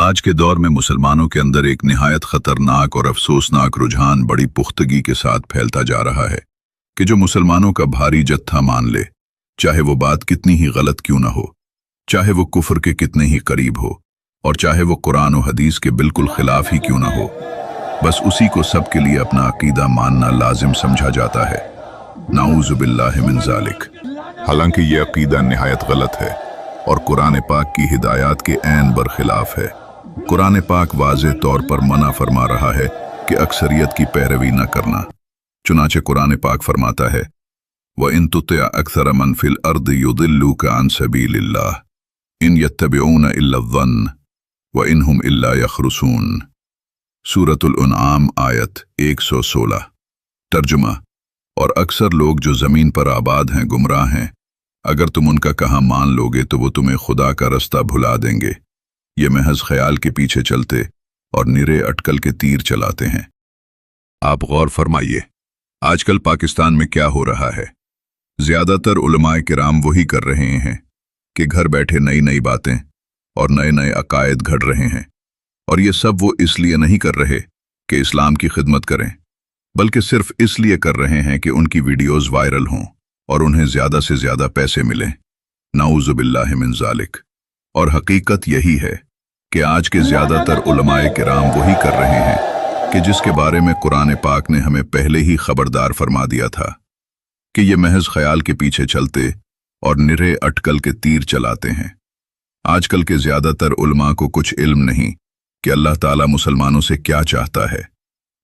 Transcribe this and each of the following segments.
आज के दौर में मुसलमानों के अंदर एक निहायत खतरनाक और अफसोसनाक रुझान बड़ी पुख्तगी के साथ फैलता जा रहा है कि जो मुसलमानों का भारी जत्था मान ले, चाहे वो बात कितनी ही गलत क्यों ना हो, चाहे वो कुफ्र के कितने ही करीब हो और चाहे वो कुरान और हदीस के बिल्कुल खिलाफ ही क्यों ना हो, बस उसी को सबके लिए अपना अकीदा मानना लाजिम समझा जाता है। नाऊज़ु बिल्लाहि मिन ज़ालिक। हालांकि ये अकीदा निहायत गलत है और कुरान पाक की हिदायत के ऐन बरखिलाफ है। कुरान पाक वाज़े तौर पर मना फरमा रहा है कि अक्सरियत की पैरवी न करना। चुनाचे कुरान पाक फरमाता है, व इन तुतिअ अक्सर मन फिल अर्द युदिल्लुका अन सबीलिल्लाह इन यत्तबिऊन इल्ला ज़न्न व इन हुम इल्ला यखरुसून। सूरतुल अनआम आयत 116। तर्जुमा, और अक्सर लोग जो ज़मीन पर आबाद हैं गुमराह हैं, अगर तुम उनका कहा मान लोगे तो वो तुम्हें खुदा का रास्ता भुला देंगे। ये महज ख्याल के पीछे चलते और निरे अटकल के तीर चलाते हैं। आप गौर फरमाइए, आजकल पाकिस्तान में क्या हो रहा है। ज्यादातर उलमाए किराम वही कर रहे हैं कि घर बैठे नई नई बातें और नए नए अकायद घड़ रहे हैं, और ये सब वो इसलिए नहीं कर रहे कि इस्लाम की खिदमत करें, बल्कि सिर्फ इसलिए कर रहे हैं कि उनकी वीडियोज़ वायरल हों और उन्हें ज़्यादा से ज़्यादा पैसे मिलें। नाऊज़ु बिल्लाहि मिन ज़ालिक। और हकीकत यही है कि आज के ज़्यादातर उलमाए किराम वही कर रहे हैं कि जिसके बारे में कुरान पाक ने हमें पहले ही खबरदार फरमा दिया था कि ये महज ख्याल के पीछे चलते और निरे अटकल के तीर चलाते हैं। आजकल के ज़्यादातर उलमा को कुछ इल्म नहीं कि अल्लाह ताला मुसलमानों से क्या चाहता है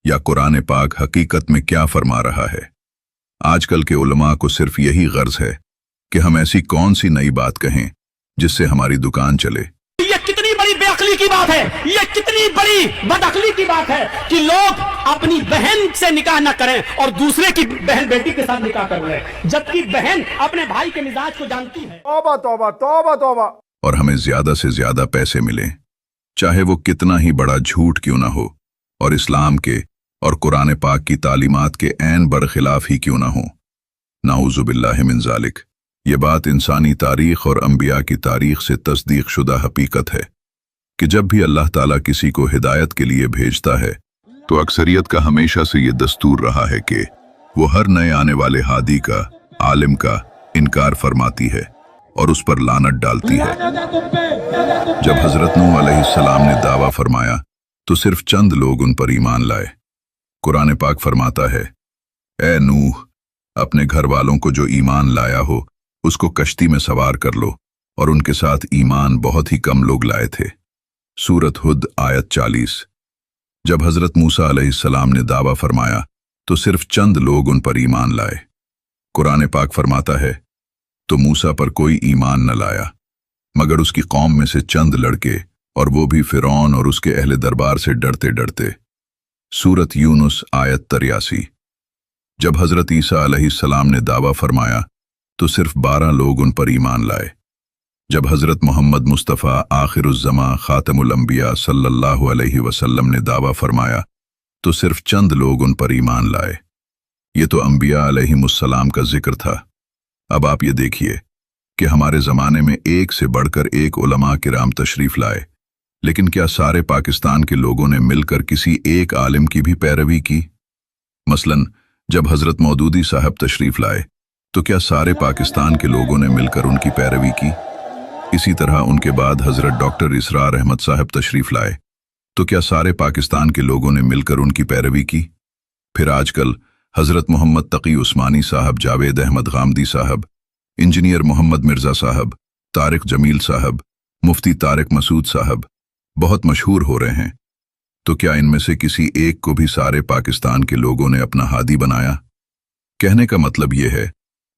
या कुरान पाक हकीकत में क्या फरमा रहा है। आजकल के उलमा को सिर्फ यही गर्ज है कि हम ऐसी कौन सी नई बात कहें जिससे हमारी दुकान चले। ये कितनी बड़ी बेअक्ली की बात है, ये कितनी बड़ी बदअक्ली की बात है कि लोग अपनी बहन से निकाह न करें और दूसरे की बहन बेटी के साथ निकाह कर लें, जबकि बहन अपने भाई के मिजाज को जानती है। तौबा तौबा तौबा तौबा। और हमें ज्यादा से ज्यादा पैसे मिलें, चाहे वो कितना ही बड़ा झूठ क्यों ना हो और इस्लाम के और कुरान पाक की तालीमात के ऐन बरखिलाफ ही क्यों ना हो। नाऊज़ु बिल्लाहि मिन ज़ालिक। ये बात इंसानी तारीख और अंबिया की तारीख से तस्दीक शुदा हकीकत है कि जब भी अल्लाह ताला किसी को हिदायत के लिए भेजता है तो अक्सरियत का हमेशा से ये दस्तूर रहा है कि वो हर नए आने वाले हादी का, आलिम का इनकार फरमाती है और उस पर लानत डालती है। जब हजरत नूह अलैहिस्सलाम ने दावा फरमाया तो सिर्फ चंद लोग उन पर ईमान लाए। कुरान पाक फरमाता है, ए नूह, अपने घर वालों को जो ईमान लाया हो उसको कश्ती में सवार कर लो, और उनके साथ ईमान बहुत ही कम लोग लाए थे। सूरत हुद आयत 40। जब हजरत मूसा अलैहिस्सलाम ने दावा फरमाया तो सिर्फ चंद लोग उन पर ईमान लाए। कुरान पाक फरमाता है, तो मूसा पर कोई ईमान न लाया मगर उसकी कौम में से चंद लड़के, और वो भी फिरौन और उसके अहले दरबार से डरते डरते। सूरत यूनुस आयत 83। जब हजरत ईसा अलैहिस्सलाम ने दावा फरमाया तो सिर्फ 12 लोग उन पर ईमान लाए। जब हजरत मोहम्मद मुस्तफ़ा आखिरुज़्ज़मा खातमुल अंबिया सल्लल्लाहु अलैहि वसल्लम ने दावा फरमाया तो सिर्फ चंद लोग उन पर ईमान लाए। ये तो अंबिया अलैहिमुस्सलाम का जिक्र था। अब आप ये देखिए कि हमारे ज़माने में एक से बढ़कर एक उलमा किराम तशरीफ़ लाए, लेकिन क्या सारे पाकिस्तान के लोगों ने मिलकर किसी एक आलिम की भी पैरवी की? मसलन जब हजरत मौदूदी साहब तशरीफ लाए तो क्या सारे पाकिस्तान के लोगों ने मिलकर उनकी पैरवी की? इसी तरह उनके बाद हजरत डॉक्टर इसरार अहमद साहब तशरीफ लाए तो क्या सारे पाकिस्तान के लोगों ने मिलकर उनकी पैरवी की? फिर आजकल हजरत मोहम्मद तकी उस्मानी साहब, जावेद अहमद गामदी साहब, इंजीनियर मोहम्मद मिर्जा साहब, तारिक जमील साहब, मुफ्ती तारिक मसूद साहब बहुत मशहूर हो रहे हैं। तो क्या इनमें से किसी एक को भी सारे पाकिस्तान के लोगों ने अपना हादी बनाया? कहने का मतलब यह है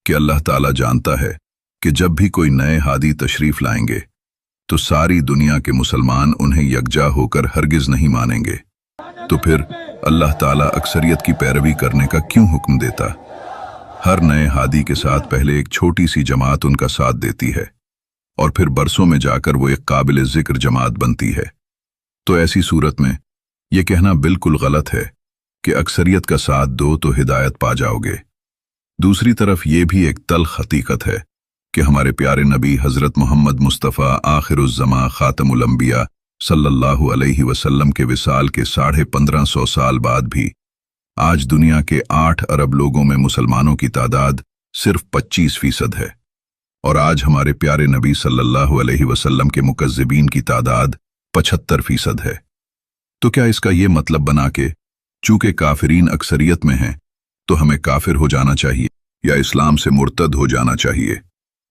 कि अल्लाह ताला जानता है कि जब भी कोई नए हादी तशरीफ लाएंगे तो सारी दुनिया के मुसलमान उन्हें यकजा होकर हरगिज नहीं मानेंगे। तो फिर अल्लाह ताला अक्सरियत की पैरवी करने का क्यों हुक्म देता? हर नए हादी के साथ पहले एक छोटी सी जमात उनका साथ देती है और फिर बरसों में जाकर वो एक काबिल जिक्र जमात बनती है। तो ऐसी सूरत में यह कहना बिल्कुल गलत है कि अक्सरियत का साथ दो तो हिदायत पा जाओगे। दूसरी तरफ ये भी एक तल्ख हकीकत है कि हमारे प्यारे नबी हजरत मोहम्मद मुस्तफ़ा आखिरुज़्ज़मा खातमुल अंबिया सल्लल्लाहु अलैहि वसल्लम के विसाल के 1550 साल बाद भी आज दुनिया के 8 अरब लोगों में मुसलमानों की तादाद सिर्फ 25% है, और आज हमारे प्यारे नबी सल्लल्लाहु अलैहि वसल्लम के मुकज़्ज़िबीन की तादाद 75% है। तो क्या इसका ये मतलब बना के चूंकि काफिरीन अक्सरियत में हैं तो हमें काफिर हो जाना चाहिए या इस्लाम से मुर्तद हो जाना चाहिए?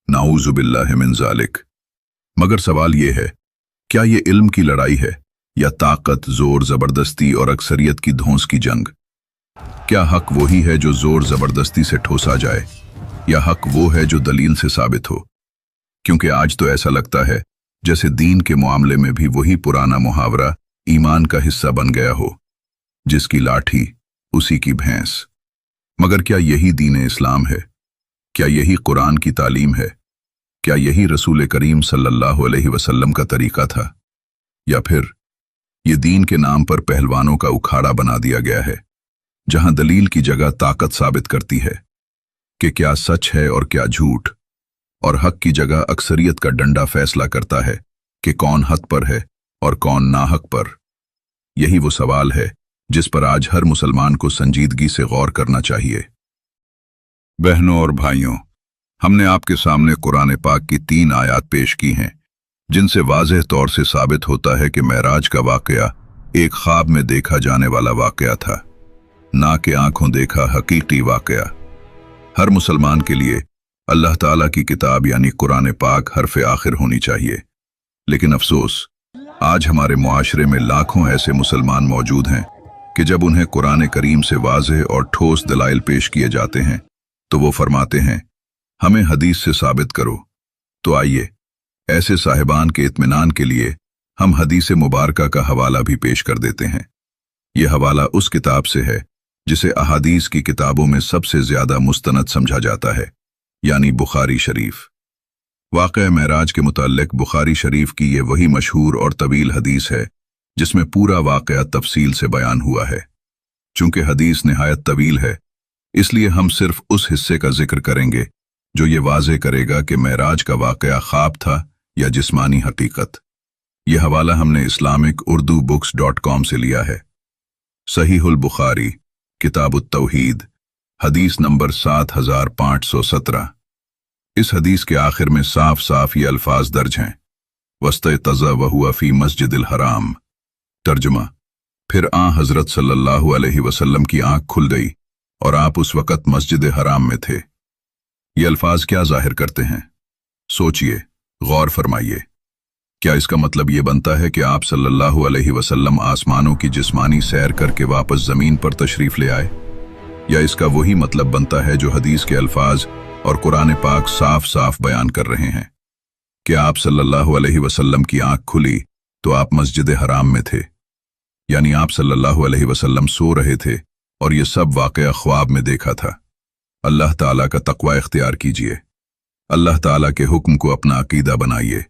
नाऊज़ु बिल्लाहि मिन ज़ालिक। मगर सवाल ये है, क्या ये इल्म की लड़ाई है या ताकत, जोर, जबरदस्ती और अक्सरियत की धौंस की जंग? क्या हक वही है जो जोर जबरदस्ती से ठोसा जाए, या हक वो है जो दलील से साबित हो? क्योंकि आज तो ऐसा लगता है जैसे दीन के मामले में भी वही पुराना मुहावरा ईमान का हिस्सा बन गया हो, जिसकी लाठी उसी की भैंस। मगर क्या यही दीन इस्लाम है? क्या यही कुरान की तालीम है? क्या यही रसूल करीम सल्लल्लाहु अलैहि वसल्लम का तरीका था? या फिर ये दीन के नाम पर पहलवानों का उखाड़ा बना दिया गया है, जहां दलील की जगह ताकत साबित करती है कि क्या सच है और क्या झूठ, और हक की जगह अक्सरियत का डंडा फैसला करता है कि कौन हक पर है और कौन नाहक पर? यही वो सवाल है जिस पर आज हर मुसलमान को संजीदगी से गौर करना चाहिए। बहनों और भाइयों, हमने आपके सामने कुरान पाक की 3 आयत पेश की हैं, जिनसे वाज़ेह तौर से साबित होता है कि मेराज का वाकया एक ख्वाब में देखा जाने वाला वाकया था, ना कि आंखों देखा हकीकी वाकया। हर मुसलमान के लिए अल्लाह ताला की किताब यानी कुरान पाक हरफ आखिर होनी चाहिए। लेकिन अफसोस, आज हमारे मुआशरे में लाखों ऐसे मुसलमान मौजूद हैं कि जब उन्हें कुरान करीम से वाज़ेह और ठोस दलाइल पेश किए जाते हैं तो वो फरमाते हैं, हमें हदीस से साबित करो। तो आइए, ऐसे साहिबान के इत्मीनान के लिए हम हदीस मुबारका का हवाला भी पेश कर देते हैं। यह हवाला उस किताब से है जिसे अहादीस की किताबों में सबसे ज्यादा मुस्तनद समझा जाता है, यानी बुखारी शरीफ। वाक़या मेराज के मुताल्लिक बुखारी शरीफ की ये वही मशहूर और तवील हदीस है जिसमें पूरा वाक़या तफसील से बयान हुआ है। चूंकि हदीस निहायत तवील है, इसलिए हम सिर्फ उस हिस्से का जिक्र करेंगे जो ये वाज़े करेगा कि मेराज का वाक़या ख्वाब था या जिस्मानी हकीकत। यह हवाला हमने islamic-urdu-books.com से लिया है। सहीहुल बुखारी, किताबुत तौहीद, हदीस नंबर 7517। इस हदीस के आखिर में साफ साफ ये अल्फाज दर्ज हैं, वस्तयतज़ा वहुआ फी मस्जिदिल हराम। तर्जुमा, फिर हज़रत सल्लल्लाहु अलैहि वसल्लम की आंख खुल गई और आप उस वक़्त मस्जिद हराम में थे। ये अल्फाज क्या जाहिर करते हैं? सोचिए, गौर फरमाइए। क्या इसका मतलब ये बनता है कि आप सल्लल्लाहु अलैहि वसल्लम आसमानों की जिस्मानी सैर करके वापस जमीन पर तशरीफ ले आए? या इसका वही मतलब बनता है जो हदीस के अल्फाज और कुरान पाक साफ साफ बयान कर रहे हैं कि आप सल्लल्लाहु अलैहि वसल्लम की आंख खुली तो आप मस्जिद हराम में थे, यानी आप सल्लल्लाहु अलैहि वसल्लम सो रहे थे और ये सब वाकया ख्वाब में देखा था। अल्लाह ताला का तक़वा इख्तियार कीजिए, अल्लाह ताला के हुक्म को अपना अकीदा बनाइए,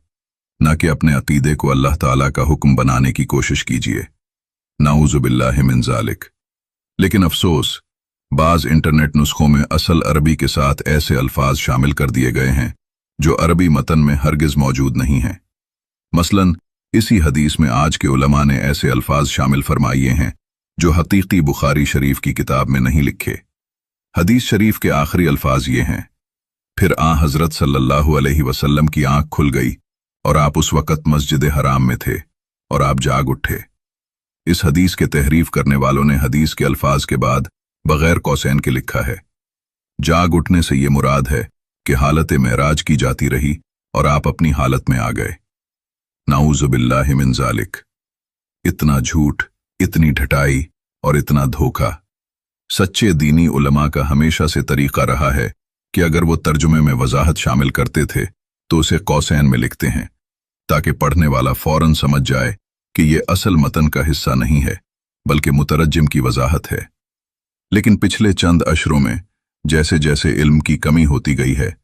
न कि अपने अकीदे को अल्लाह ताला का हुक्म बनाने की कोशिश कीजिए। नाऊज़ु बिल्लाहि मिन ज़ालिक। लेकिन अफसोस, बाज़ इंटरनेट नुस्खों में असल अरबी के साथ ऐसे अल्फाज शामिल कर दिए गए हैं जो अरबी मतन में हरगिज़ मौजूद नहीं हैं। मसलन इसी हदीस में आज के उलमा ने ऐसे अल्फाज शामिल फरमाइए हैं जो हकीकी बुखारी शरीफ की किताब में नहीं लिखे। हदीस शरीफ के आखिरी अल्फाज ये हैं, फिर हज़रत सल्लल्लाहु अलैहि वसल्लम की आंख खुल गई और आप उस वक़्त मस्जिद हराम में थे और आप जाग उठे। इस हदीस के तहरीफ करने वालों ने हदीस के अल्फाज के बाद बगैर कौसैन के लिखा है। जाग उठने से ये मुराद है कि हालत मेराज की जाती रही और आप अपनी हालत में आ गए। नाऊज़ु बिल्लाहि मिन ज़ालिक। इतना झूठ, इतनी ढटाई और इतना धोखा। सच्चे दीनी उलमा का हमेशा से तरीका रहा है कि अगर वो तर्जुमे में वजाहत शामिल करते थे तो उसे कौसैन में लिखते हैं, ताकि पढ़ने वाला फौरन समझ जाए कि ये असल मतन का हिस्सा नहीं है बल्कि मुतरज्जिम की वजाहत है। लेकिन पिछले चंद अशरों में जैसे जैसे इल्म की कमी होती गई है,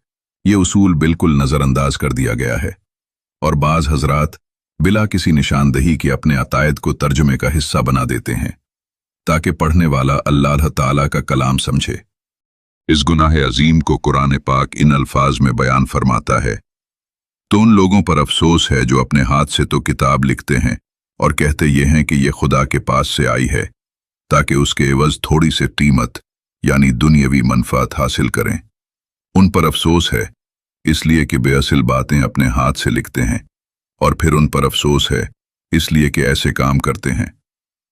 ये उसूल बिल्कुल नज़रअंदाज कर दिया गया है और बाज़ हजरात बिला किसी निशानदही के अपने अतायद को तर्जुमे का हिस्सा बना देते हैं ताकि पढ़ने वाला अल्लाह ताला का कलाम समझे। इस गुनाह अजीम को कुरान पाक इन अल्फाज में बयान फरमाता है, तो उन लोगों पर अफसोस है जो अपने हाथ से तो किताब लिखते हैं और कहते ये हैं कि ये खुदा के पास से आई है ताकि उसके एवज थोड़ी सी कीमत यानी दुनियावी मनफात हासिल करें। उन पर अफसोस है इसलिए कि बेअसल बातें अपने हाथ से लिखते हैं, और फिर उन पर अफसोस है इसलिए कि ऐसे काम करते हैं।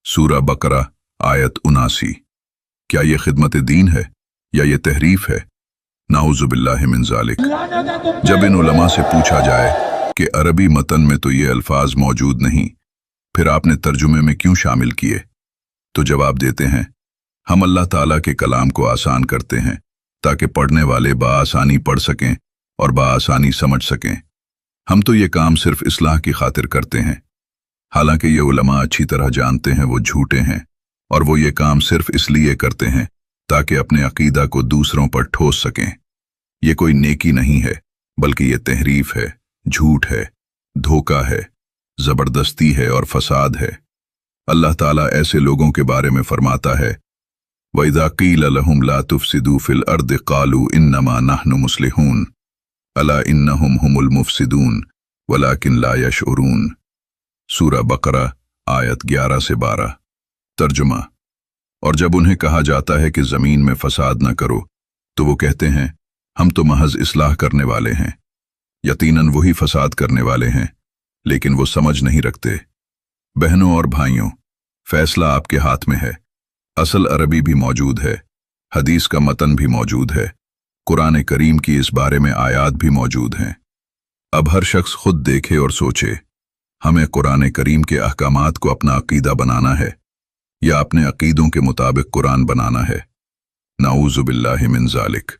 सूरा बकरा आयत 79। क्या ये खिदमत दीन है या ये तहरीफ है? नाउजुबिल्लाहि मिन ज़ालिक। जब इन उलमा से पूछा जाए कि अरबी मतन में तो ये अल्फाज मौजूद नहीं, फिर आपने तर्जुमे में क्यों शामिल किए, तो जवाब देते हैं हम अल्लाह ताला के कलाम को आसान करते हैं ताकि पढ़ने वाले बाआसानी पढ़ सकें और बाआसानी समझ सकें। हम तो ये काम सिर्फ इस्लाह की खातिर करते हैं। हालांकि ये उलमा अच्छी तरह जानते हैं वो झूठे हैं, और वो ये काम सिर्फ इसलिए करते हैं ताकि अपने अकीदा को दूसरों पर ठोस सकें। ये कोई नेकी नहीं है, बल्कि ये तहरीफ है, झूठ है, धोखा है, जबरदस्ती है और फसाद है। अल्लाह ताला ऐसे लोगों के बारे में फरमाता है वइज़ा क़ील लहुम ला तुफ़सिदू फ़िल अर्द क़ालू इन्नमा नहनु मुस्लिहून अला इन्नहुम हुमुल मुफ़सिदून वलाकिन ला यशउरून। सूरा बकरा आयत 11 से 12। तर्जुमा। और जब उन्हें कहा जाता है कि ज़मीन में फसाद न करो तो वो कहते हैं हम तो महज इस्लाह करने वाले हैं। यकीनन वही फसाद करने वाले हैं, लेकिन वो समझ नहीं रखते। बहनों और भाइयों, फैसला आपके हाथ में है। असल अरबी भी मौजूद है, हदीस का मतन भी मौजूद है, कुरान करीम की इस बारे में आयात भी मौजूद हैं। अब हर शख्स खुद देखे और सोचे हमें कुरान करीम के अहकामात को अपना अकीदा बनाना है या अपने अकीदों के मुताबिक कुरान बनाना है। नाऊज़ुबिल्लाहि मिन ज़ालिक।